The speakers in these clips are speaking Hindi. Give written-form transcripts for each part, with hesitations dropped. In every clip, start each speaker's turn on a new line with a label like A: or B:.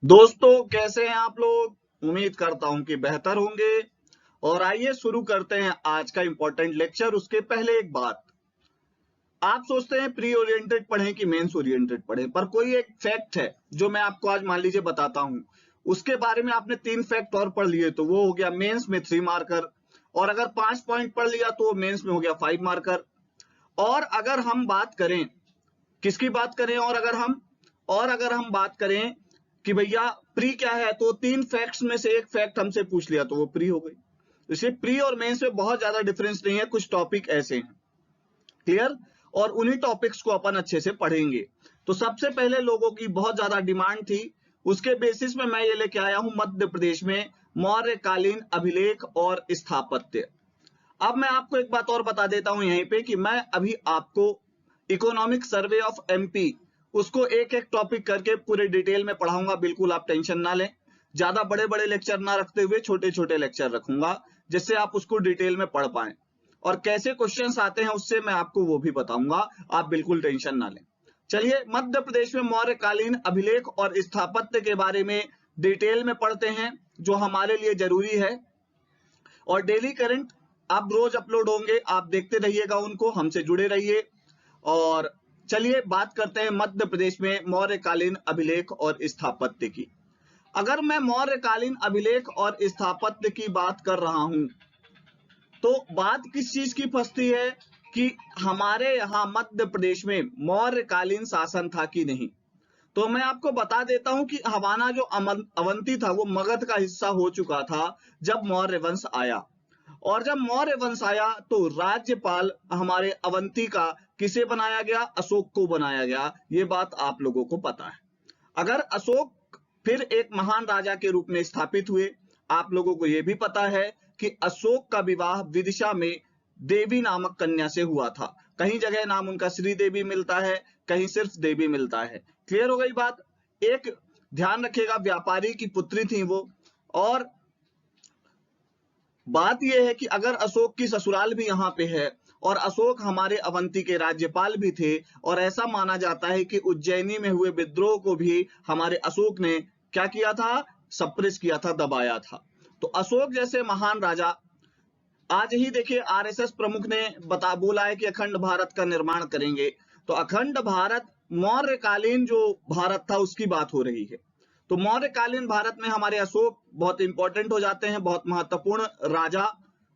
A: दोस्तों कैसे हैं आप लोग। उम्मीद करता हूं कि बेहतर होंगे। और आइए शुरू करते हैं आज का इंपॉर्टेंट लेक्चर। उसके पहले एक बात, आप सोचते हैं प्री ओरिएंटेड पढ़ें कि मेंस ओरिएंटेड पढ़ें, पर कोई एक फैक्ट है जो मैं आपको आज मान लीजिए बताता हूं। उसके बारे में आपने 3 फैक्ट और पढ़ लिए तो वो हो गया मेंस में 3 मार्कर, और अगर 5 पॉइंट पढ़ लिया तो मेंस में हो गया 5 मार्कर। और अगर हम बात करें, किसकी बात करें, और अगर हम बात करें कि भैया प्री क्या है, तो 3 फैक्ट्स में से एक फैक्ट हमसे पूछ लिया तो वो प्री हो गई। इसलिए प्री और मेंस में बहुत ज्यादा डिफरेंस नहीं है, कुछ टॉपिक ऐसे हैं। क्लियर। और उन्हीं टॉपिक्स को अपन अच्छे से पढ़ेंगे। तो सबसे पहले लोगों की बहुत ज्यादा डिमांड थी, उसके बेसिस में मैं ये लेके आया हूं मध्य प्रदेश में मौर्यकालीन अभिलेख और स्थापत्य। अब मैं आपको एक बात और बता देता हूं यहीं पे कि मैं अभी आपको इकोनॉमिक सर्वे ऑफ एमपी उसको एक एक टॉपिक करके पूरे डिटेल में पढ़ाऊंगा। बिल्कुल आप टेंशन ना लें, ज्यादा बड़े बड़े लेक्चर ना रखते हुए छोटे छोटे लेक्चर रखूंगा जिससे आप उसको डिटेल में पढ़ पाएं। और कैसे क्वेश्चंस आते हैं उससे मैं आपको वो भी बताऊंगा, आप बिल्कुल टेंशन ना लें। चलिए मध्य प्रदेश में मौर्यकालीन अभिलेख और स्थापत्य के बारे में डिटेल में पढ़ते हैं, जो हमारे लिए जरूरी है। और डेली करंट अब रोज अपलोड होंगे, आप देखते रहिएगा उनको, हमसे जुड़े रहिए। और चलिए बात करते हैं मध्य प्रदेश में मौर्यकालीन अभिलेख और स्थापत्य की। अगर मैं मौर्यकालीन अभिलेख और स्थापत्य की बात कर रहा हूं तो बात किस चीज की फंसती है कि हमारे यहाँ मध्य प्रदेश में मौर्यकालीन शासन था कि नहीं। तो मैं आपको बता देता हूं कि हमारा जो अवंती था वो मगध का हिस्सा हो चुका था जब मौर्य वंश आया। और जब मौर्य वंश आया तो राज्यपाल हमारे अवंती का किसे बनाया गया, अशोक को बनाया गया। ये बात आप लोगों को पता है। अगर अशोक फिर एक महान राजा के रूप में स्थापित हुए, आप लोगों को यह भी पता है कि अशोक का विवाह विदिशा में देवी नामक कन्या से हुआ था। कहीं जगह नाम उनका श्री देवी मिलता है, कहीं सिर्फ देवी मिलता है। क्लियर हो गई बात। एक ध्यान रखिएगा, व्यापारी की पुत्री थी वो। और बात यह है कि अगर अशोक की ससुराल भी यहाँ पे है और अशोक हमारे अवंती के राज्यपाल भी थे, और ऐसा माना जाता है कि उज्जैनी में हुए विद्रोह को भी हमारे अशोक ने क्या किया था, सप्रेस किया था, दबाया था। तो अशोक जैसे महान राजा, आज ही देखिए आरएसएस प्रमुख ने बोला है कि अखंड भारत का निर्माण करेंगे। तो अखंड भारत, मौर्यकालीन जो भारत था उसकी बात हो रही है। तो मौर्यकालीन भारत में हमारे अशोक बहुत इंपॉर्टेंट हो जाते हैं, बहुत महत्वपूर्ण राजा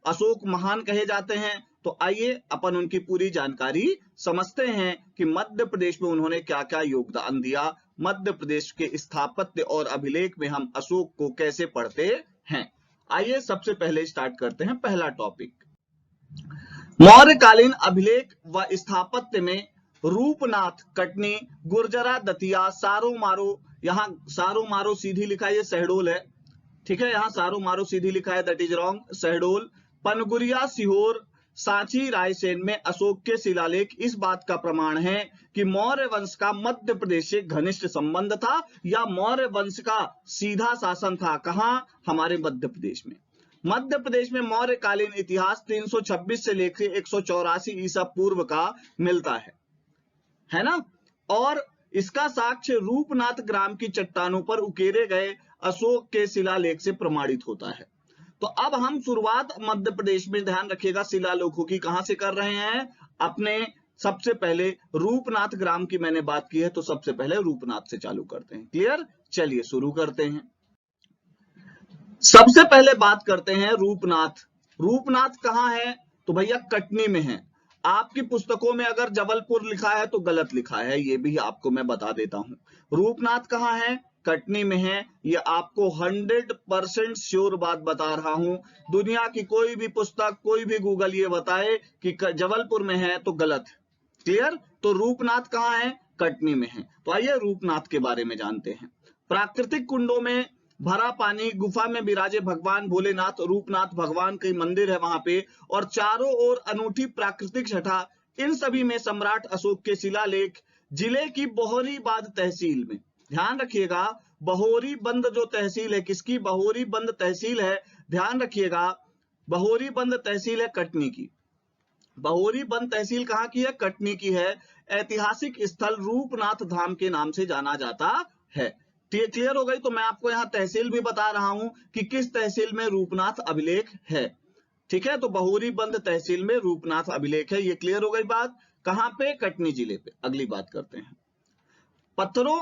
A: अशोक महान कहे जाते हैं। तो आइए अपन उनकी पूरी जानकारी समझते हैं कि मध्य प्रदेश में उन्होंने क्या क्या योगदान दिया। मध्य प्रदेश के स्थापत्य और अभिलेख में हम अशोक को कैसे पढ़ते हैं। आइए सबसे पहले स्टार्ट करते हैं पहला टॉपिक। मौर्यकालीन अभिलेख व स्थापत्य में रूपनाथ कटनी, गुर्जरा दतिया, सारो मारो, यहाँ सारो मारो सीधी लिखा है, ये शहडोल है, ठीक है, यहाँ सारो मारो सीधी लिखा है, that is wrong, Shahdol, Panguria, Sehore, Sanchi, Raisen में अशोक के शिलालेख इस बात का प्रमाण है कि मौर्य वंश का मध्य प्रदेश से घनिष्ठ संबंध था, या मौर्य वंश का सीधा शासन था। कहां, हमारे मध्य प्रदेश में। मध्य प्रदेश में मौर्यकालीन इतिहास 326 से लेकर 184 ईसा पूर्व का मिलता है ना। और इसका साक्ष्य रूपनाथ ग्राम की चट्टानों पर उकेरे गए अशोक के शिलालेख से प्रमाणित होता है। तो अब हम शुरुआत मध्य प्रदेश में, ध्यान रखिएगा, शिलालेखों की कहां से कर रहे हैं, अपने सबसे पहले रूपनाथ ग्राम की मैंने बात की है तो सबसे पहले रूपनाथ से चालू करते हैं। क्लियर, चलिए शुरू करते हैं। सबसे पहले बात करते हैं रूपनाथ। रूपनाथ कहां है, तो भैया कटनी में है। आपकी पुस्तकों में अगर जबलपुर लिखा है तो गलत लिखा है, ये भी आपको मैं बता देता हूं। रूपनाथ कहां है, कटनी में है। ये आपको 100% श्योर बात बता रहा हूं। दुनिया की कोई भी पुस्तक, कोई भी गूगल ये बताए कि जबलपुर में है तो गलत है। क्लियर। तो रूपनाथ कहां है, कटनी में है। तो आइए रूपनाथ के बारे में जानते हैं। प्राकृतिक कुंडों में भरा पानी, गुफा में विराजे भगवान भोलेनाथ, रूपनाथ भगवान के मंदिर है वहां पे, और चारों ओर अनूठी प्राकृतिक छटा, इन सभी में सम्राट अशोक के शिलालेख जिले की बहोरीबाद तहसील में, ध्यान रखिएगा, बहोरीबंद जो तहसील है, किसकी, बहोरीबंद तहसील है, ध्यान रखिएगा, बहोरीबंद तहसील है कटनी की। बहोरीबंद तहसील कहां की है, कटनी की है। ऐतिहासिक स्थल रूपनाथ धाम के नाम से जाना जाता है। क्लियर हो गई। तो मैं आपको यहाँ तहसील भी बता रहा हूं कि किस तहसील में रूपनाथ अभिलेख है। ठीक है, तो बहोरी बंद तहसील में रूपनाथ अभिलेख है। ये क्लियर हो गई बात। कहां पे? कटनी जिले पे। अगली बात करते हैं। पत्थरों,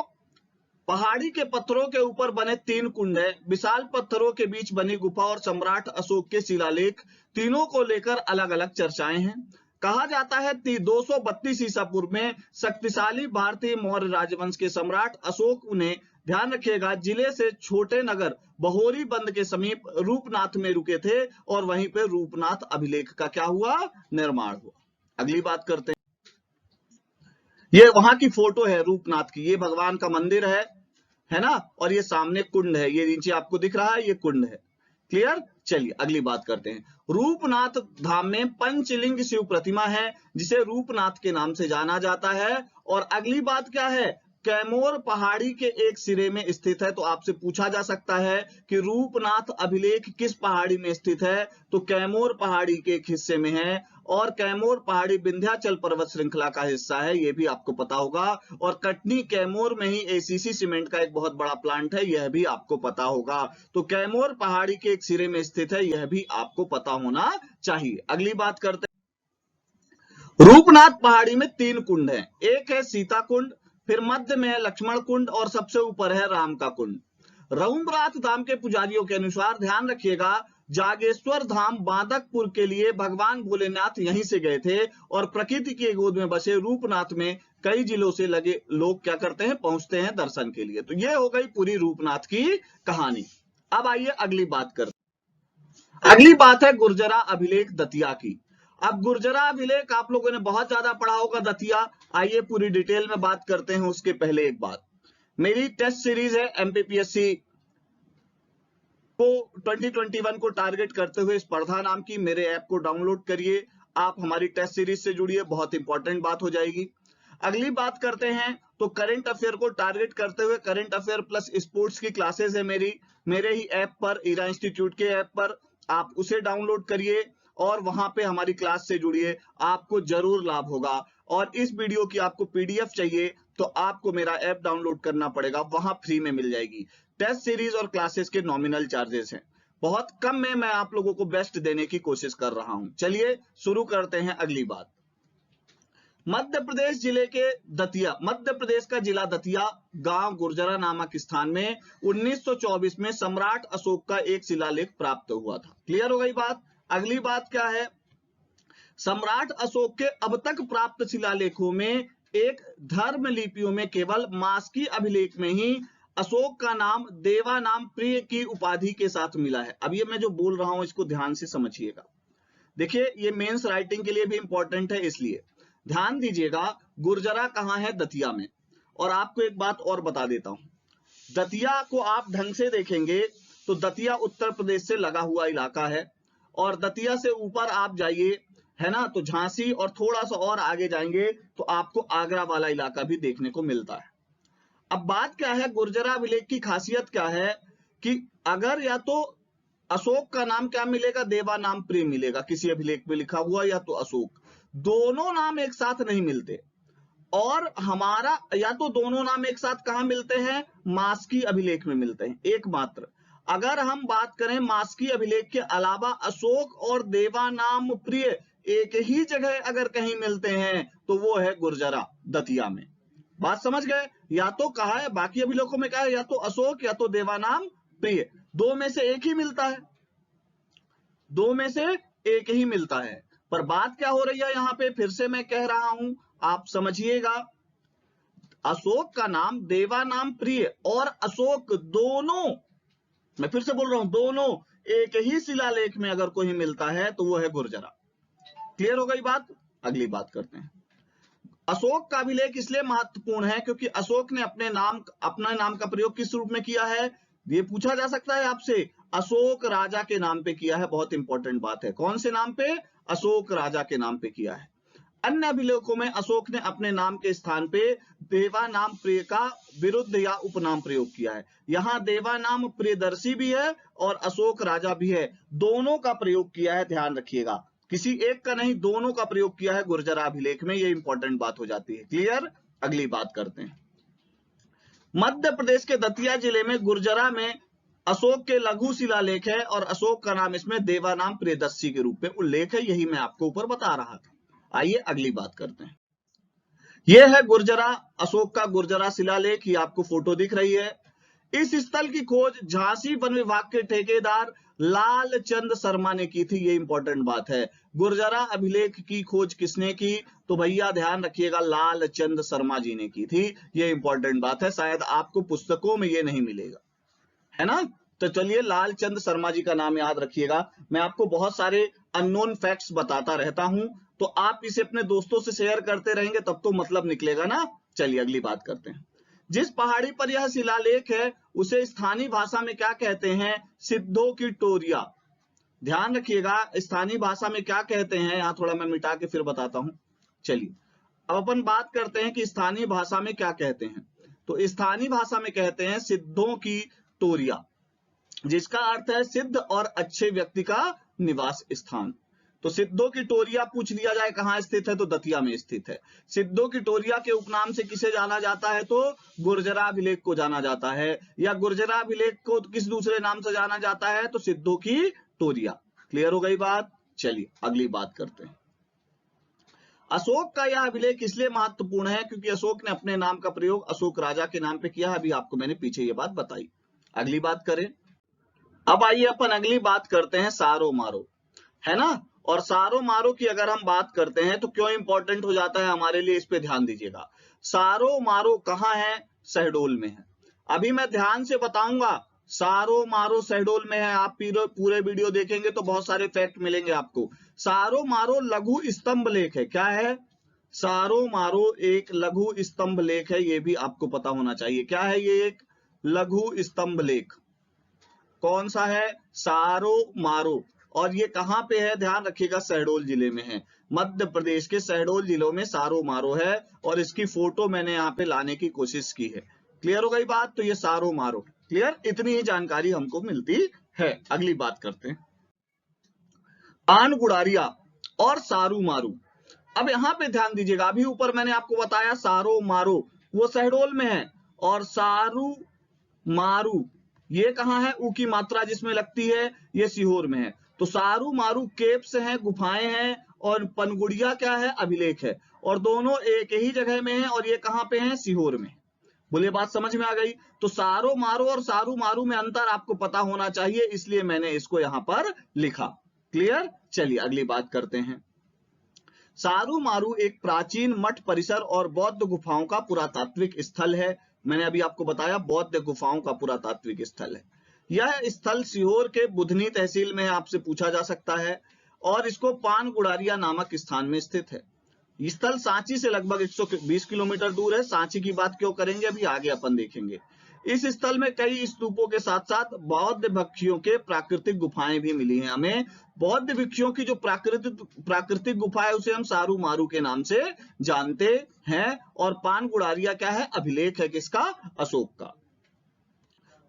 A: पहाड़ी के पत्थरों के ऊपर बने 3 कुंड है, विशाल पत्थरों के बीच बनी गुफा और सम्राट अशोक के शिलालेख, तीनों को लेकर अलग अलग चर्चाएं हैं। कहा जाता है 232 ईसा पूर्व में शक्तिशाली भारतीय मौर्य राजवंश के सम्राट अशोक ने, ध्यान रखिएगा, जिले से छोटे नगर बहोरी बंद के समीप रूपनाथ में रुके थे और वहीं पे रूपनाथ अभिलेख का क्या हुआ? निर्माण हुआ। अगली बात करते हैं। ये वहां की फोटो है रूपनाथ की, ये भगवान का मंदिर है ना, और ये सामने कुंड है, ये नीचे आपको दिख रहा है, ये कुंड है। क्लियर? चलिए अगली बात करते हैं। रूपनाथ धाम में पंचलिंग शिव प्रतिमा है, जिसे रूपनाथ के नाम से जाना जाता है। और अगली बात क्या है? कैमोर पहाड़ी के एक सिरे में स्थित है। तो आपसे पूछा जा सकता है कि रूपनाथ अभिलेख किस पहाड़ी में स्थित है? तो कैमोर पहाड़ी के एक हिस्से में है, और कैमोर पहाड़ी विंध्याचल पर्वत श्रृंखला का हिस्सा है, यह भी आपको पता होगा। और कटनी कैमोर में ही एसीसी सीमेंट का एक बहुत बड़ा प्लांट है, यह भी आपको पता होगा। तो कैमोर पहाड़ी के एक सिरे में स्थित है, यह भी आपको पता होना चाहिए। अगली बात करते हैं। रूपनाथ पहाड़ी में 3 कुंड हैं, एक है सीता कुंड, फिर मध्य में है लक्ष्मण कुंड, और सबसे ऊपर है राम का कुंड। रघुनाथ धाम के पुजारियों के अनुसार, ध्यान रखिएगा, जागेश्वर धाम बांदकपुर के लिए भगवान भोलेनाथ यहीं से गए थे, और प्रकृति की गोद में बसे रूपनाथ में कई जिलों से लगे लोग क्या करते हैं? पहुंचते हैं दर्शन के लिए। तो ये हो गई पूरी रूपनाथ की कहानी। अब आइए अगली बात करते हैं। अगली बात है गुर्जरा अभिलेख दतिया की। अब गुर्जरा अभिलेख आप लोगों ने बहुत ज्यादा पढ़ा होगा, दतिया। आइए पूरी डिटेल में बात करते हैं। उसके पहले एक बात, मेरी टेस्ट सीरीज है एमपीपीएससी को 2021 को टारगेट करते हुए स्पर्धा नाम की, मेरे ऐप को डाउनलोड करिए, आप हमारी टेस्ट सीरीज से जुड़िए, बहुत इंपॉर्टेंट बात हो जाएगी। अगली बात करते हैं तो करंट अफेयर को टारगेट करते हुए करंट अफेयर प्लस स्पोर्ट्स की क्लासेस है मेरे ही ऐप पर, ईरा इंस्टीट्यूट के ऐप पर, आप उसे डाउनलोड करिए और वहां पे हमारी क्लास से जुड़िए, आपको जरूर लाभ होगा। और इस वीडियो की आपको पीडीएफ चाहिए तो आपको मेरा ऐप डाउनलोड करना पड़ेगा, वहां फ्री में मिल जाएगी। टेस्ट सीरीज और क्लासेस के नॉमिनल चार्जेस हैं, बहुत कम में मैं आप लोगों को बेस्ट देने की कोशिश कर रहा हूं। चलिए शुरू करते हैं। अगली बात, मध्य प्रदेश जिले के दतिया, मध्य प्रदेश का जिला दतिया गांव गुर्जरा नामक स्थान में 1924 में सम्राट अशोक का एक शिलालेख प्राप्त हुआ था। क्लियर हो गई बात। अगली बात क्या है? सम्राट अशोक के अब तक प्राप्त शिलालेखों में एक धर्म लिपियों में केवल मास्की अभिलेख में ही अशोक का नाम देवा नाम प्रिय की उपाधि के साथ मिला है। अब ये मैं जो बोल रहा हूं इसको ध्यान से समझिएगा। देखिए ये मेंस राइटिंग के लिए भी इंपॉर्टेंट है, इसलिए ध्यान दीजिएगा। गुर्जरा कहां है? दतिया में। और आपको एक बात और बता देता हूं, दतिया को आप ढंग से देखेंगे तो दतिया उत्तर प्रदेश से लगा हुआ इलाका है, और दतिया से ऊपर आप जाइए, है ना, तो झांसी, और थोड़ा सा और आगे जाएंगे तो आपको आगरा वाला इलाका भी देखने को मिलता है। अब बात क्या है, गुर्जरा अभिलेख की खासियत क्या है कि अगर या तो अशोक का नाम क्या मिलेगा? देवा नाम प्रिय मिलेगा किसी अभिलेख में लिखा हुआ, या तो अशोक, दोनों नाम एक साथ नहीं मिलते। और हमारा या तो दोनों नाम एक साथ कहां मिलते हैं? मास्की अभिलेख में मिलते हैं, एकमात्र। अगर हम बात करें मास्की अभिलेख के अलावा अशोक और देवा नाम प्रिय एक ही जगह अगर कहीं मिलते हैं तो वो है गुर्जरा दतिया में। बात समझ गए? या तो कहा है, बाकी अभिलेखों में क्या है? या तो अशोक या तो देवा नाम प्रिय, दो में से एक ही मिलता है, दो में से एक ही मिलता है। पर बात क्या हो रही है यहां पे? फिर से मैं कह रहा हूं, आप समझिएगा, अशोक का नाम, देवा नाम प्रिय और अशोक दोनों, मैं फिर से बोल रहा हूं, दोनों एक ही शिलालेख में अगर कोई मिलता है तो वो है गुर्जरा। क्लियर हो गई बात। अगली बात करते हैं। अशोक का अभिलेख इसलिए महत्वपूर्ण है क्योंकि अशोक ने अपने नाम का प्रयोग किस रूप में किया है? ये पूछा जा सकता है आपसे। अशोक राजा के नाम पे किया है, बहुत इंपॉर्टेंट बात है। कौन से नाम पे? अशोक राजा के नाम पे किया है। अन्य अभिलेखों में अशोक ने अपने नाम के स्थान पे देवा नाम प्रिय का विरुद्ध या उपनाम प्रयोग किया है। यहां देवा नाम प्रियदर्शी भी है और अशोक राजा भी है, दोनों का प्रयोग किया है, ध्यान रखिएगा, किसी एक का नहीं, दोनों का प्रयोग किया है गुर्जरा अभिलेख में। ये इंपॉर्टेंट बात हो जाती है। क्लियर? अगली बात करते हैं। मध्य प्रदेश के दतिया जिले में गुर्जरा में अशोक के लघु शिलालेख है और अशोक का नाम इसमें देवानाम प्रियदर्शी के रूप में उल्लेख है, यही मैं आपको ऊपर बता रहा था। आइए अगली बात करते हैं। यह है गुर्जरा, अशोक का गुर्जरा शिलालेख, ये आपको फोटो दिख रही है। इस स्थल की खोज झांसी वन विभाग के ठेकेदार लालचंद शर्मा ने की थी, ये इंपॉर्टेंट बात है। गुर्जरा अभिलेख की खोज किसने की? तो भैया ध्यान रखिएगा, लालचंद शर्मा जी ने की थी, ये इंपॉर्टेंट बात है, शायद आपको पुस्तकों में ये नहीं मिलेगा, है ना। तो चलिए लालचंद शर्मा जी का नाम याद रखिएगा। मैं आपको बहुत सारे अननोन फैक्ट्स बताता रहता हूं, तो आप इसे अपने दोस्तों से शेयर करते रहेंगे तब तो मतलब निकलेगा ना। चलिए अगली बात करते हैं। जिस पहाड़ी पर यह शिलालेख है उसे स्थानीय भाषा में क्या कहते हैं? सिद्धों की टोरिया। ध्यान रखिएगा, स्थानीय भाषा में क्या कहते हैं, यहां थोड़ा मैं मिटा के फिर बताता हूं। चलिए अब अपन बात करते हैं कि स्थानीय भाषा में क्या कहते हैं। तो स्थानीय भाषा में कहते हैं सिद्धों की टोरिया, जिसका अर्थ है सिद्ध और अच्छे व्यक्ति का निवास स्थान। तो सिद्धों की टोरिया पूछ लिया जाए कहां स्थित है, तो दतिया में स्थित है। सिद्धों की टोरिया के उपनाम से किसे जाना जाता है? तो गुर्जरा अभिलेख को जाना जाता है। या गुर्जरा अभिलेख को किस दूसरे नाम से जाना जाता है? तो सिद्धों की टोरिया। क्लियर हो गई बात। चलिए अगली बात करते हैं। अशोक का यह अभिलेख इसलिए महत्वपूर्ण है क्योंकि अशोक ने अपने नाम का प्रयोग अशोक राजा के नाम पे किया है। अभी आपको मैंने पीछे ये बात बताई। अगली बात करें। अब आइए अपन अगली बात करते हैं सारो मारो, है ना। और सारो मारो की अगर हम बात करते हैं तो क्यों इंपॉर्टेंट हो जाता है हमारे लिए, इस पे ध्यान दीजिएगा। सारो मारो कहां है? शहडोल में है। अभी मैं ध्यान से बताऊंगा, सारो मारो शहडोल में है। आप पूरे वीडियो देखेंगे तो बहुत सारे फैक्ट मिलेंगे आपको। सारो मारो लघु स्तंभ लेख है। क्या है? सारो मारो एक लघु स्तंभ लेख है, ये भी आपको पता होना चाहिए। क्या है ये? एक लघु स्तंभ लेख। कौन सा है? सारो मारो। और ये कहां पे है? ध्यान रखिएगा, शहडोल जिले में है। मध्य प्रदेश के शहडोल जिलों में सारो मारो है और इसकी फोटो मैंने यहाँ पे लाने की कोशिश की है। क्लियर हो गई बात। तो ये सारो मारो। क्लियर, इतनी ही जानकारी हमको मिलती है। अगली बात करते हैं। पान गुड़ारिया और सारू मारू। अब यहाँ पे ध्यान दीजिएगा, अभी ऊपर मैंने आपको बताया सारो मारो वो शहडोल में है और सारू मारू ये कहां है? ऊ की मात्रा जिसमें लगती है ये सीहोर में है। तो सारू मारू केव्स हैं, गुफाएं हैं, और पनगुड़िया क्या है? अभिलेख है। और दोनों एक ही जगह में है और ये कहां पे है? सीहोर में। बोलिए बात समझ में आ गई। तो सारो मारो और सारू मारू में अंतर आपको पता होना चाहिए, इसलिए मैंने इसको यहां पर लिखा। क्लियर। चलिए अगली बात करते हैं। सारू मारू एक प्राचीन मठ परिसर और बौद्ध गुफाओं का पुरातात्विक स्थल है। मैंने अभी आपको बताया बौद्ध गुफाओं का पुरातात्विक स्थल है। यह स्थल सीहोर के बुधनी तहसील में है, आपसे पूछा जा सकता है, और इसको पान गुड़ारिया नामक स्थान में स्थित है। स्थल सांची से लगभग 120 किलोमीटर दूर है। सांची की बात क्यों करेंगे, अभी आगे अपन देखेंगे। इस स्थल में कई स्तूपों के साथ साथ बौद्ध भिक्षुओं के प्राकृतिक गुफाएं भी मिली हैं हमें। बौद्ध भिक्षुओं की जो प्राकृतिक गुफा है उसे हम सारू मारू के नाम से जानते हैं। और पान गुड़ारिया क्या है? अभिलेख है किसका? अशोक का।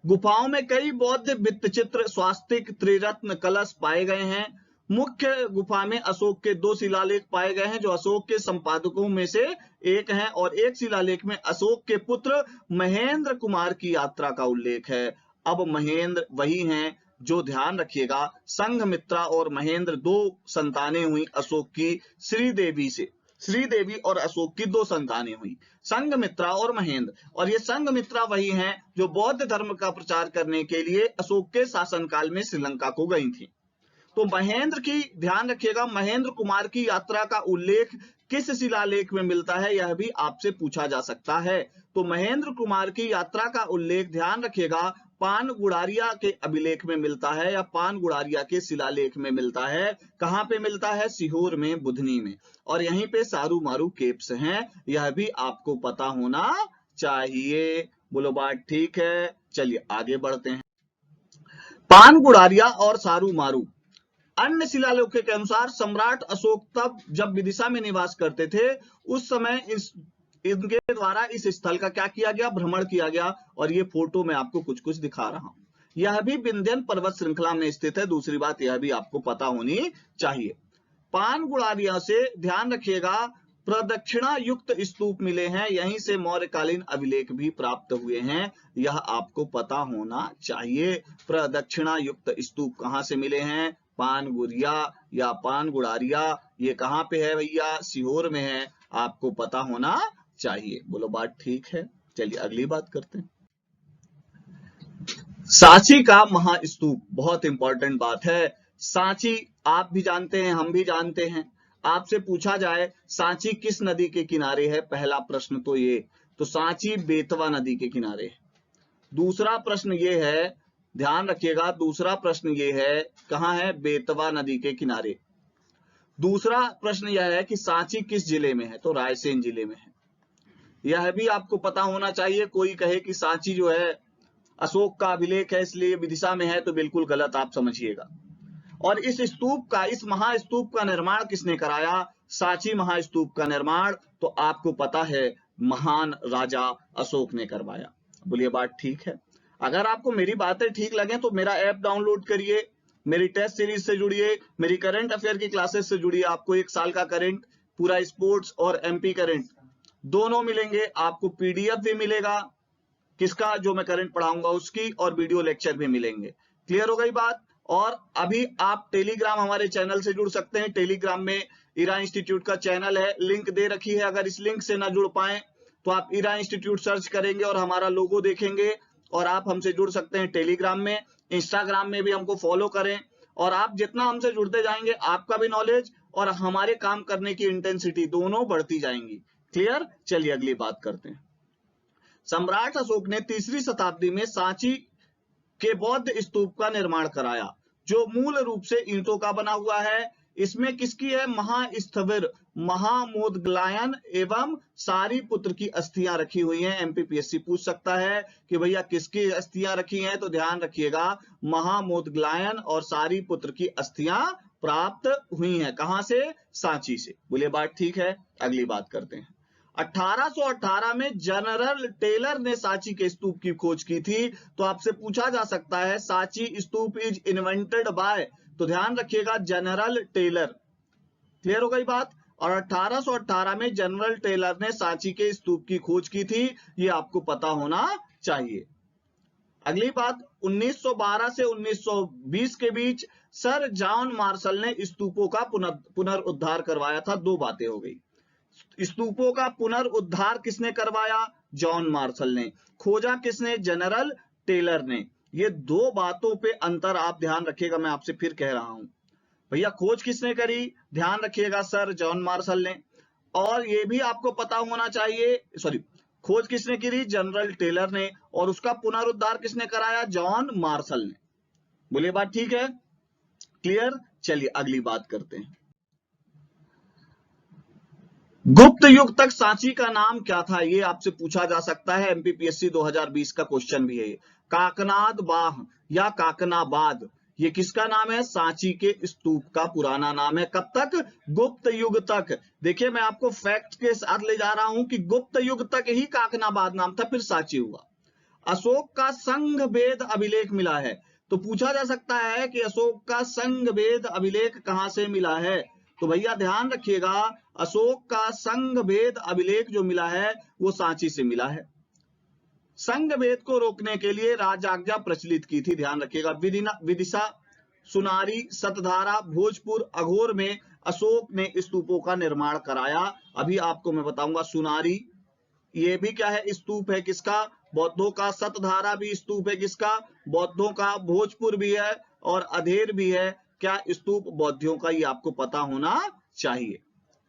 A: गुफाओं में कई बौद्ध भित्तिचित्र, स्वास्तिक, त्रिरत्न कलश पाए गए हैं। मुख्य गुफा में अशोक के 2 शिलालेख पाए गए हैं जो अशोक के संपादकों में से एक हैं, और एक शिलालेख में अशोक के पुत्र महेंद्र कुमार की यात्रा का उल्लेख है। अब महेंद्र वही हैं जो, ध्यान रखिएगा, संघमित्रा और महेंद्र 2 संतानें हुई अशोक की श्रीदेवी से। श्रीदेवी और अशोक की 2 संतानें हुई, संघमित्रा और महेंद्र। और ये संघमित्रा वही हैं जो बौद्ध धर्म का प्रचार करने के लिए अशोक के शासनकाल में श्रीलंका को गई थी। तो महेंद्र की, ध्यान रखिएगा, महेंद्र कुमार की यात्रा का उल्लेख किस शिलालेख में मिलता है, यह भी आपसे पूछा जा सकता है। तो महेंद्र कुमार की यात्रा का उल्लेख, ध्यान रखिएगा, पान गुड़ारिया के अभिलेख में मिलता है या पान गुड़ारिया के शिलालेख में मिलता है। कहां पे मिलता है? सीहोर में, बुधनी में। और यहीं पे सारू मारू केव्स हैं, यह भी आपको पता होना चाहिए। बोलो बात ठीक है। चलिए आगे बढ़ते हैं। पान गुड़ारिया और सारू मारू। अन्य शिलालेखों के अनुसार सम्राट अशोक तब जब विदिशा में निवास करते थे उस समय इनके द्वारा इस स्थल का क्या किया गया? भ्रमण किया गया। और ये फोटो मैं आपको कुछ कुछ दिखा रहा हूं। यह भी विंध्यन पर्वत श्रृंखला में स्थित है। दूसरी बात यह भी आपको पता होनी चाहिए। पान गुड़ारिया से, ध्यान रखिएगा, प्रदक्षिणा युक्त स्तूप मिले हैं, यहीं से मौर्यकालीन अभिलेख भी प्राप्त हुए हैं, यह आपको पता होना चाहिए। प्रदक्षिणा युक्त स्तूप कहां से मिले हैं? पानगुरिया या पानगुड़ारिया, ये कहां पे है भैया? सीहोर में है, आपको पता होना चाहिए। बोलो बात ठीक है। चलिए अगली बात करते हैं। सांची का महास्तूप, बहुत इंपॉर्टेंट बात है। सांची आप भी जानते हैं, हम भी जानते हैं। आपसे पूछा जाए सांची किस नदी के किनारे है, पहला प्रश्न तो ये, तो सांची बेतवा नदी के किनारे है। दूसरा प्रश्न ये है, ध्यान रखिएगा, दूसरा प्रश्न ये है कहां है? बेतवा नदी के किनारे। दूसरा प्रश्न यह है कि सांची किस जिले में है, तो रायसेन जिले में है। यह भी आपको पता होना चाहिए। कोई कहे कि सांची जो है अशोक का अभिलेख है इसलिए विदिशा में है, तो बिल्कुल गलत आप समझिएगा। और इस स्तूप का, इस महास्तूप का निर्माण किसने कराया? सांची महास्तूप का निर्माण तो आपको पता है महान राजा अशोक ने करवाया। बोलिए बात ठीक है। अगर आपको मेरी बातें ठीक लगे तो मेरा ऐप डाउनलोड करिए, मेरी टेस्ट सीरीज से जुड़िए, मेरी करंट अफेयर की क्लासेस से जुड़िए। आपको 1 साल का करंट, पूरा स्पोर्ट्स और एमपी करंट दोनों मिलेंगे। आपको पीडीएफ भी मिलेगा किसका, जो मैं करंट पढ़ाऊंगा उसकी, और वीडियो लेक्चर भी मिलेंगे। क्लियर हो गई बात? और अभी आप टेलीग्राम हमारे चैनल से जुड़ सकते हैं। टेलीग्राम में इरा इंस्टीट्यूट का चैनल है, लिंक दे रखी है। अगर इस लिंक से ना जुड़ पाए तो आप इरा इंस्टीट्यूट सर्च करेंगे और हमारा लोगो देखेंगे और आप हमसे जुड़ सकते हैं टेलीग्राम में। इंस्टाग्राम में भी हमको फॉलो करें, और आप जितना हमसे जुड़ते जाएंगे आपका भी नॉलेज और हमारे काम करने की इंटेंसिटी दोनों बढ़ती जाएंगी। क्लियर? चलिए अगली बात करते हैं। सम्राट अशोक ने 3री शताब्दी में सांची के बौद्ध स्तूप का निर्माण कराया, जो मूल रूप से ईंटों का बना हुआ है। इसमें किसकी है? महास्थविर, महामोदग्लायन एवं सारीपुत्र की अस्थियां रखी हुई हैं। एमपीपीएससी पूछ सकता है कि भैया किसकी अस्थियां रखी हैं, तो ध्यान रखिएगा महामोदग्लायन और सारीपुत्र की अस्थियां प्राप्त हुई हैं। कहां से? सांची से। बोलिए बात ठीक है। अगली बात करते हैं। 1818 में जनरल टेलर ने सांची के स्तूप की खोज की थी। तो आपसे पूछा जा सकता है सांची स्तूप इज इन्वेंटेड बाय, तो ध्यान रखिएगा जनरल टेलर। क्लियर हो गई बात? और 1818 में जनरल टेलर ने सांची के स्तूप की खोज की थी, ये आपको पता होना चाहिए। अगली बात, 1912 से 1920 के बीच सर जॉन मार्शल ने स्तूपों का पुनरुद्धार करवाया था। 2 बातें हो गई। स्तूपों का पुनरुद्धार किसने करवाया? जॉन मार्शल ने। खोजा किसने? जनरल टेलर ने। ये 2 बातों पे अंतर आप ध्यान रखिएगा। मैं आपसे फिर कह रहा हूं भैया, खोज किसने करी? ध्यान रखिएगा सर जॉन मार्शल ने। और ये भी आपको पता होना चाहिए, सॉरी, खोज किसने करी? जनरल टेलर ने। और उसका पुनरुद्धार किसने कराया? जॉन मार्शल ने। बोलिए बात ठीक है। क्लियर? चलिए अगली बात करते हैं। गुप्त युग तक सांची का नाम क्या था, ये आपसे पूछा जा सकता है। एमपीपीएससी 2020 का क्वेश्चन भी है। काकनाद बाह या काकनाबाद, ये किसका नाम है? सांची के स्तूप का पुराना नाम है। कब तक? गुप्त युग तक। देखिए मैं आपको फैक्ट के साथ ले जा रहा हूं कि गुप्त युग तक ही काकनाबाद नाम था, फिर सांची हुआ। अशोक का संघवेद अभिलेख मिला है। तो पूछा जा सकता है कि अशोक का संघवेद अभिलेख कहां से मिला है, तो भैया ध्यान रखिएगा अशोक का संघवेद अभिलेख जो मिला है वो सांची से मिला है। संघवेद को रोकने के लिए राजाज्ञा प्रचलित की थी। ध्यान रखिएगा विदिशा, सुनारी, सतधारा, भोजपुर, अघोर में अशोक ने स्तूपों का निर्माण कराया। अभी आपको मैं बताऊंगा। सुनारी ये भी क्या है? स्तूप है। किसका? बौद्धों का। सतधारा भी स्तूप है। किसका? बौद्धों का। भोजपुर भी है और अधेर भी है। क्या? स्तूप बौद्धियों का। ये आपको पता होना चाहिए।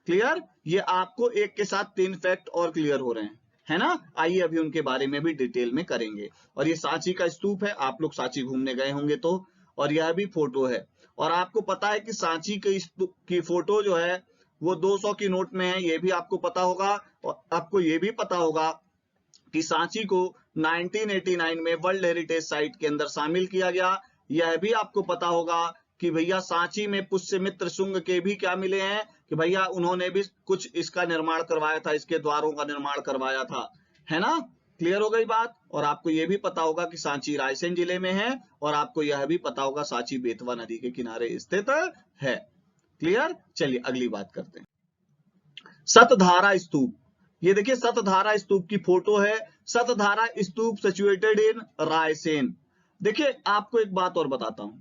A: क्लियर? ये आपको एक के साथ 3 फैक्ट और क्लियर हो रहे हैं, है ना? आइए अभी उनके बारे में भी डिटेल में करेंगे। और ये सांची का स्तूप है, आप लोग सांची घूमने गए होंगे तो, और यह भी फोटो है। और आपको पता है कि सांची की फोटो जो है वो 200 की नोट में है, ये भी आपको पता होगा। और आपको ये भी पता होगा कि सांची को 1989 में वर्ल्ड हेरिटेज साइट के अंदर शामिल किया गया। यह भी आपको पता होगा कि भैया सांची में पुष्यमित्र शुंग के भी क्या मिले हैं, कि भैया उन्होंने भी कुछ इसका निर्माण करवाया था, इसके द्वारों का निर्माण करवाया था, है ना? क्लियर हो गई बात? और आपको यह भी पता होगा कि सांची रायसेन जिले में है, और आपको यह भी पता होगा सांची बेतवा नदी के किनारे स्थित है। क्लियर? चलिए अगली बात करते हैं। सतधारा स्तूप, ये देखिए सतधारा स्तूप की फोटो है। सतधारा स्तूप सिचुएटेड इन रायसेन। देखिए आपको एक बात और बताता हूं,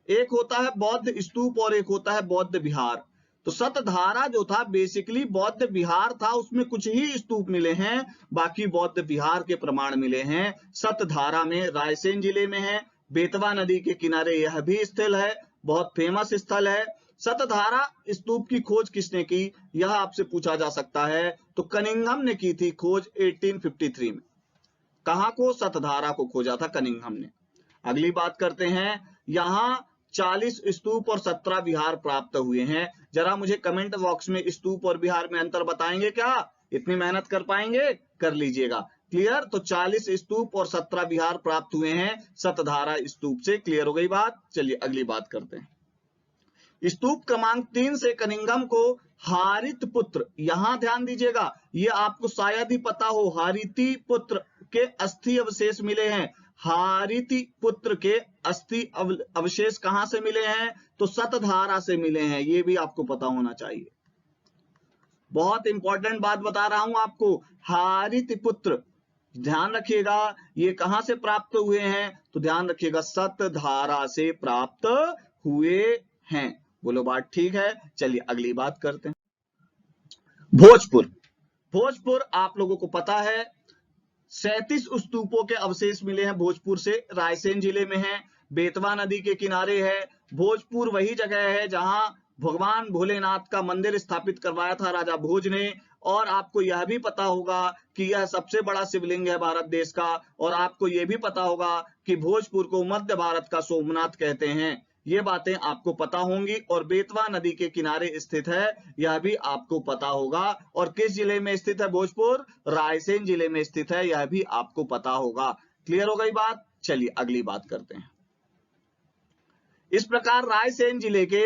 A: एक होता है बौद्ध स्तूप और एक होता है बौद्ध विहार। तो सतधारा जो था बेसिकली बौद्ध विहार था, उसमें कुछ ही स्तूप मिले हैं, बाकी बौद्ध विहार के प्रमाण मिले हैं। सतधारा में रायसेन जिले में है, बेतवा नदी के किनारे यह भी स्थल है, बहुत फेमस स्थल है। सतधारा स्तूप की खोज किसने की, यह आपसे पूछा जा सकता है। तो कनिंघम ने की थी खोज 1853 में। कहां को, सतधारा को खोजा था कनिंघम ने। अगली बात करते हैं, यहां 40 स्तूप और 17 विहार प्राप्त हुए हैं। जरा मुझे कमेंट बॉक्स में स्तूप और विहार में अंतर बताएंगे क्या, इतनी मेहनत कर पाएंगे, कर लीजिएगा। क्लियर, तो 40 स्तूप और 17 विहार प्राप्त हुए हैं सतधारा स्तूप से। क्लियर हो गई बात। चलिए अगली बात करते हैं। स्तूप क्रमांक 3 से कनिंघम को हारित पुत्र, यहां ध्यान दीजिएगा, ये आपको शायद ही पता हो, हारिति पुत्र के अस्थि अवशेष मिले हैं। हारिति पुत्र के अस्थि अवशेष कहां से मिले हैं, तो सतधारा से मिले हैं, ये भी आपको पता होना चाहिए। बहुत इंपॉर्टेंट बात बता रहा हूं आपको, हारिति पुत्र, ध्यान रखिएगा, ये कहां से प्राप्त हुए हैं, तो ध्यान रखिएगा सतधारा से प्राप्त हुए हैं। बोलो बात ठीक है। चलिए अगली बात करते हैं। भोजपुर, भोजपुर आप लोगों को पता है 37 स्तूपों के अवशेष मिले हैं भोजपुर से, रायसेन जिले में है, बेतवा नदी के किनारे है। भोजपुर वही जगह है जहां भगवान भोलेनाथ का मंदिर स्थापित करवाया था राजा भोज ने। और आपको यह भी पता होगा कि यह सबसे बड़ा शिवलिंग है भारत देश का। और आपको यह भी पता होगा कि भोजपुर को मध्य भारत का सोमनाथ कहते हैं। ये बातें आपको पता होंगी। और बेतवा नदी के किनारे स्थित है, यह भी आपको पता होगा। और किस जिले में स्थित है भोजपुर, रायसेन जिले में स्थित है, यह भी आपको पता होगा। क्लियर हो गई बात। चलिए अगली बात करते हैं। इस प्रकार रायसेन जिले के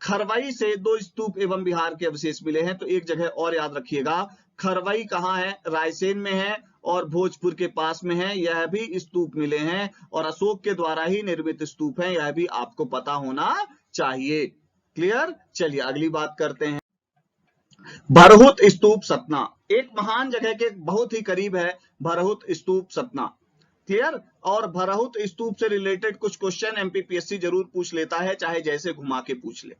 A: खरवई से 2 स्तूप एवं विहार के अवशेष मिले हैं। तो एक जगह और याद रखिएगा, खरवई कहां है, रायसेन में है और भोजपुर के पास में है, यह भी स्तूप मिले हैं और अशोक के द्वारा ही निर्मित स्तूप है, यह भी आपको पता होना चाहिए। क्लियर। चलिए अगली बात करते हैं। भरहुत स्तूप सतना, एक महान जगह के बहुत ही करीब है भरहुत स्तूप सतना। क्लियर। और भरहुत स्तूप से रिलेटेड कुछ क्वेश्चन एमपीपीएससी जरूर पूछ लेता है, चाहे जैसे घुमा के पूछ ले।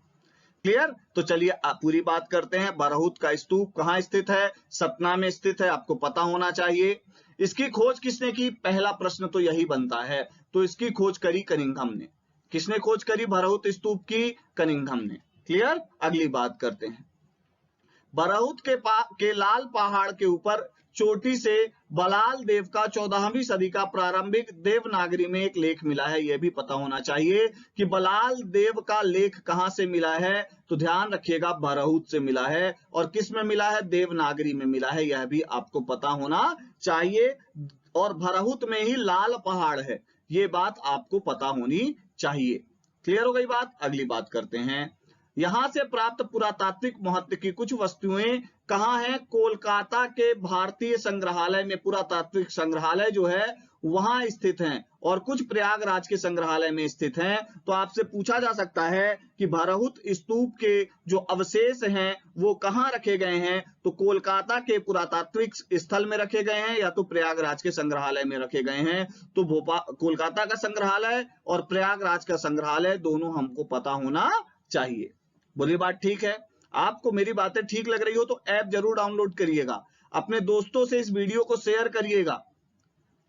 A: क्लियर। तो चलिए पूरी बात करते हैं। बरहुत का स्तूप कहां स्थित है, सतना में स्थित है, आपको पता होना चाहिए। इसकी खोज किसने की, पहला प्रश्न तो यही बनता है। तो इसकी खोज करी कनिंघम ने। किसने खोज करी बरहुत स्तूप की, कनिंघम ने। क्लियर। अगली बात करते हैं। बरहुत के लाल पहाड़ के ऊपर चोटी से बलाल देव का 14वीं सदी का प्रारंभिक देवनागरी में एक लेख मिला है, यह भी पता होना चाहिए कि बलाल देव का लेख कहां से मिला है। तो ध्यान रखिएगा बरहुत से मिला है। और किस में मिला है, देवनागरी में मिला है, यह भी आपको पता होना चाहिए। और बरहुत में ही लाल पहाड़ है, ये बात आपको पता होनी चाहिए। क्लियर हो गई बात। अगली बात करते हैं। यहां से प्राप्त पुरातात्विक महत्व की कुछ वस्तुएं कहां हैं, कोलकाता के भारतीय संग्रहालय में पुरातात्विक संग्रहालय जो है वहां स्थित हैं, और कुछ प्रयागराज के संग्रहालय में स्थित हैं। तो आपसे पूछा जा सकता है कि बरहुत स्तूप के जो अवशेष हैं वो कहां रखे गए हैं, तो कोलकाता के पुरातात्विक स्थल में रखे गए हैं या तो प्रयागराज के संग्रहालय में रखे गए हैं। तो कोलकाता का संग्रहालय और प्रयागराज का संग्रहालय दोनों हमको पता होना चाहिए। बोलिए बात ठीक है। आपको मेरी बातें ठीक लग रही हो तो ऐप जरूर डाउनलोड करिएगा, अपने दोस्तों से इस वीडियो को शेयर करिएगा,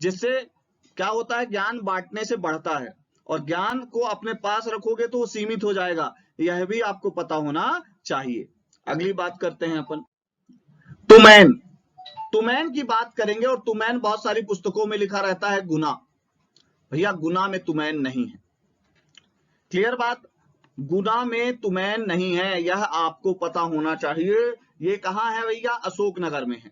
A: जिससे क्या होता है, ज्ञान बांटने से बढ़ता है और ज्ञान को अपने पास रखोगे तो वो सीमित हो जाएगा, यह भी आपको पता होना चाहिए। अगली बात करते हैं अपन तुमैन। तुमैन की बात करेंगे और तुमैन बहुत सारी पुस्तकों में लिखा रहता है गुना, भैया गुना में तुमैन नहीं है। क्लियर बात, गुना में तुमैन नहीं है, यह आपको पता होना चाहिए। ये कहां है भैया, अशोकनगर में है।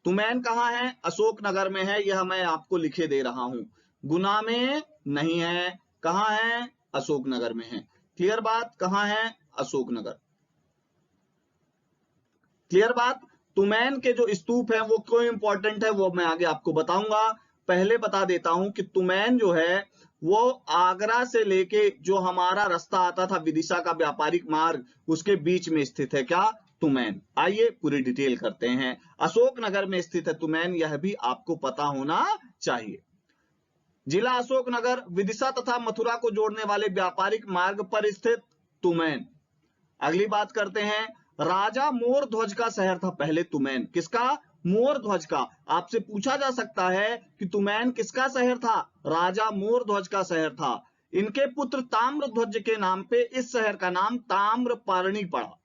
A: तुमैन कहां है, अशोकनगर में है, यह मैं आपको लिखे दे रहा हूं। गुना में नहीं है, कहां है, अशोकनगर में है। क्लियर बात, कहां है, अशोकनगर। क्लियर बात। तुमैन के जो स्तूप है वो क्यों इंपॉर्टेंट है वो मैं आगे आपको बताऊंगा। पहले बता देता हूं कि तुमैन जो है वो आगरा से लेके जो हमारा रास्ता आता था विदिशा का व्यापारिक मार्ग, उसके बीच में स्थित है। क्या, तुमैन। आइए पूरी डिटेल करते हैं। अशोकनगर में स्थित है तुमैन, यह भी आपको पता होना चाहिए। जिला अशोकनगर विदिशा तथा मथुरा को जोड़ने वाले व्यापारिक मार्ग पर स्थित तुमैन। अगली बात करते हैं, राजा मोर ध्वज का शहर था पहले तुमैन। किसका? मोर ध्वज का। आपसे पूछा जा सकता है कि तुमैन किसका शहर था? राजा मोर ध्वज का शहर था। इनके पुत्र ताम्रध्वज के नाम पे इस शहर का नाम ताम्रपर्णी पड़ा।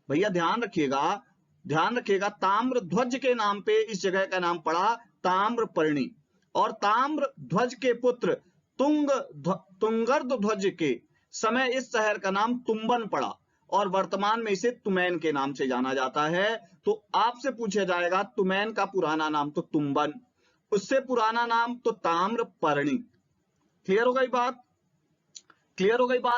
A: भैया ध्यान रखिएगा, ताम्रध्वज के नाम पे इस जगह का नाम पड़ा ताम्रपर्णी। और ताम्रध्वज के पुत्र तुंगर्ध्वज के समय इस शहर का नाम तुम्बन पड़ा और वर्तमान में इसे तुमैन के नाम से जाना जाता है। तो आपसे पूछा जाएगा तुमैन का पुराना नाम तो तुम्बन, उससे पुराना नाम तो ताम्रपर्णी। क्लियर हो गई बात?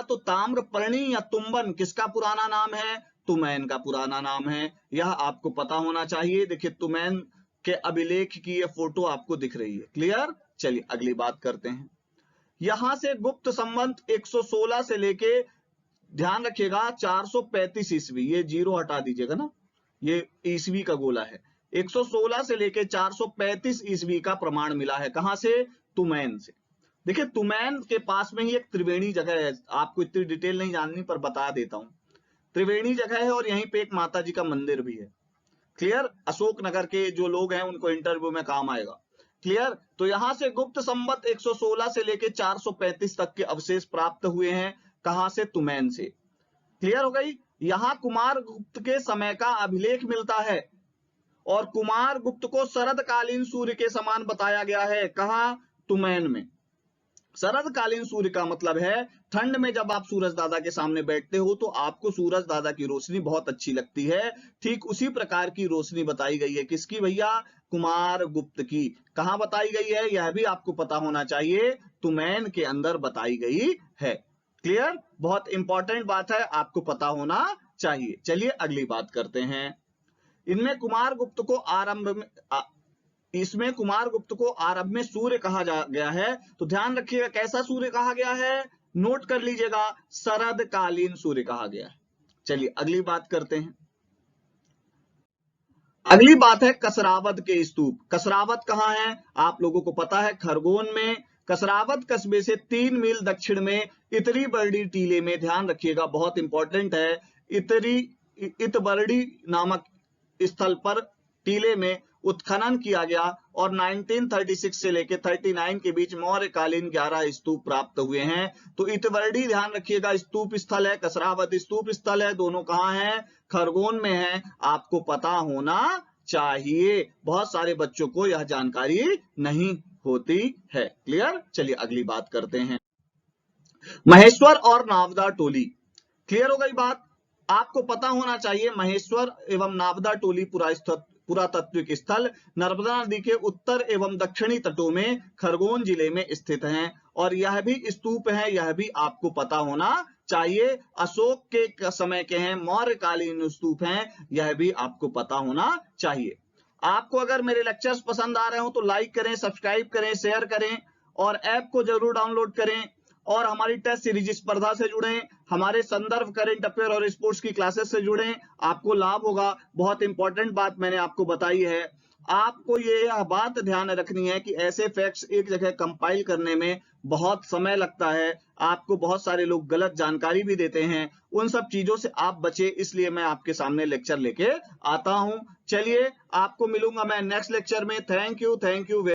A: तो ताम्रपर्णी या तुम्बन किसका पुराना नाम है? तुमैन का पुराना नाम है। यह आपको पता होना चाहिए। देखिए तुमैन के अभिलेख की यह फोटो आपको दिख रही है। क्लियर? चलिए अगली बात करते हैं। यहां से गुप्त संवत 116 से लेके, ध्यान रखिएगा, 435 ईस्वी, ये जीरो हटा दीजिएगा ना, ये ईस्वी का गोला है। 116 से लेके 435 ईस्वी का प्रमाण मिला है। कहां से? तुमैन से। देखिए तुमैन के पास में ही एक त्रिवेणी जगह है, आपको इतनी डिटेल नहीं जाननी पर बता देता हूं। त्रिवेणी जगह है और यहीं पे एक माता जी का मंदिर भी है। क्लियर? अशोकनगर के जो लोग हैं उनको इंटरव्यू में काम आएगा। क्लियर? तो यहां से गुप्त संवत 116 से लेके 435 तक के अवशेष प्राप्त हुए हैं। कहां से? तुमैन से। क्लियर हो गई? यहां कुमार गुप्त के समय का अभिलेख मिलता है और कुमार गुप्त को शरदकालीन सूर्य के समान बताया गया है। कहां? तुमैन में। शरदकालीन सूर्य का मतलब है ठंड में जब आप सूरज दादा के सामने बैठते हो तो आपको सूरज दादा की रोशनी बहुत अच्छी लगती है। ठीक उसी प्रकार की रोशनी बताई गई है। किसकी भैया? कुमार गुप्त की। कहां बताई गई है? यह भी आपको पता होना चाहिए। तुमैन के अंदर बताई गई है। क्लियर? बहुत इंपॉर्टेंट बात है, आपको पता होना चाहिए। चलिए अगली बात करते हैं। इनमें कुमार गुप्त को आरंभ में इसमें कुमार गुप्त को आरंभ में सूर्य कहा गया है। तो ध्यान रखिएगा कैसा सूर्य कहा गया है, नोट कर लीजिएगा, शरदकालीन सूर्य कहा गया है। चलिए अगली बात करते हैं। अगली बात है कसरावद के स्तूप। कसरावद कहाँ है? आप लोगों को पता है, खरगोन में। कसरावद कस्बे से 3 मील दक्षिण में इतरी बरडी टीले में, ध्यान रखिएगा बहुत इंपॉर्टेंट है, इतबरडी नामक स्थल पर टीले में उत्खनन किया गया और 1936 से लेकर 39 के बीच मौर्यकालीन 11 स्तूप प्राप्त हुए हैं। तो इतबरडी ध्यान रखिएगा स्तूप स्थल है, कसरावद स्तूप स्थल है, दोनों कहां हैं? खरगोन में है। आपको पता होना चाहिए, बहुत सारे बच्चों को यह जानकारी नहीं होती है। क्लियर? चलिए अगली बात करते हैं। महेश्वर और नावदा टोली। क्लियर हो गई बात? आपको पता होना चाहिए महेश्वर एवं नावदा टोली पुरातात्विक स्थल नर्मदा नदी के उत्तर एवं दक्षिणी तटों में खरगोन जिले में स्थित हैं और यह भी स्तूप है। यह भी आपको पता होना चाहिए। अशोक के समय के हैं, मौर्यकालीन स्तूप हैं, यह भी आपको पता होना चाहिए। आपको अगर मेरे लेक्चर्स पसंद आ रहे हो तो लाइक करें, सब्सक्राइब करें, शेयर करें और ऐप को जरूर डाउनलोड करें और हमारी टेस्ट सीरीज स्पर्धा से जुड़ें, हमारे संदर्भ करंट अफेयर और स्पोर्ट्स की क्लासेस से जुड़ें, आपको लाभ होगा। बहुत इंपॉर्टेंट बात मैंने आपको बताई है। आपको यह बात ध्यान रखनी है कि ऐसे फैक्ट्स एक जगह कंपाइल करने में बहुत समय लगता है, आपको बहुत सारे लोग गलत जानकारी भी देते हैं, उन सब चीजों से आप बचे, इसलिए मैं आपके सामने लेक्चर लेके आता हूं। चलिए आपको मिलूंगा मैं नेक्स्ट लेक्चर में। Thank you.